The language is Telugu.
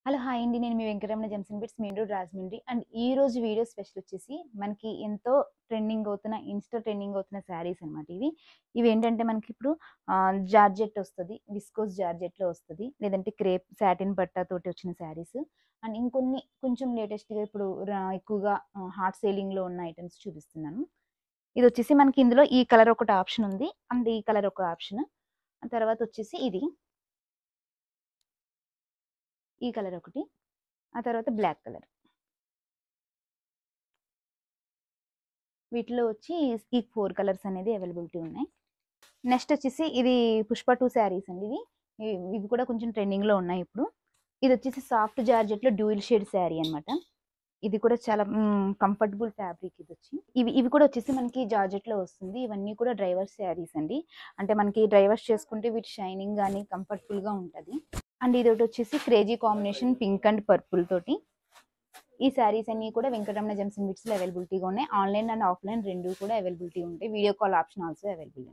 హలో హాయ్ అండి. నేను మీ Venkataramana gems and bits main road Rajahmundry. And ఈ రోజు వీడియో స్పెషల్ వచ్చేసి మనకి ఎంతో ఇన్స్టా ట్రెండింగ్ అవుతున్న శారీస్ అనమాట. ఇవి ఏంటంటే మనకి ఇప్పుడు జార్జెట్ వస్తుంది, విస్కోస్ జార్జెట్లో వస్తుంది, లేదంటే క్రేప్ సాటిన్ పట్టాతోటి వచ్చిన శారీస్. అండ్ ఇంకొన్ని కొంచెం లేటెస్ట్గా ఇప్పుడు ఎక్కువగా హాట్ సేలింగ్లో ఉన్న ఐటమ్స్ చూపిస్తున్నాను. ఇది వచ్చేసి మనకి ఇందులో ఈ కలర్ ఒకటి ఆప్షన్ ఉంది, అండ్ ఈ కలర్ ఒక ఆప్షన్. తర్వాత వచ్చేసి ఈ కలర్ ఒకటి, ఆ తర్వాత బ్లాక్ కలర్. వీటిలో వచ్చి ఈ 4 కలర్స్ అనేది అవైలబిలిటీ ఉన్నాయి. నెక్స్ట్ వచ్చేసి ఇది పుష్ప 2 శారీస్ అండి. ఇవి కూడా కొంచెం ట్రెండింగ్లో ఉన్నాయి ఇప్పుడు. ఇది వచ్చేసి సాఫ్ట్ జార్జెట్లో డ్యూయల్ షేడ్ శారీ అనమాట. ఇది కూడా చాలా కంఫర్టబుల్ ఫ్యాబ్రిక్. ఇది వచ్చి ఇవి కూడా వచ్చేసి మనకి జార్జెట్లో వస్తుంది. ఇవన్నీ కూడా డ్రైవర్స్ శారీస్ అండి. అంటే మనకి డ్రైవర్స్ చేసుకుంటే వీటి షైనింగ్ కానీ కంఫర్టబుల్గా ఉంటుంది. అండ్ ఇది ఒకటి వచ్చేసి crazy combination pink and purple తోటి. ఈ శారీస్ అన్ని కూడా వెంకటరమణ జెమ్స్ అండ్ బిట్స్లో అవైలబిలిటీగా ఉన్నాయి. ఆన్లైన్ అండ్ ఆఫ్లైన్ రెండు కూడా అవైలబిలిటీ ఉంటాయి. Video call option also available.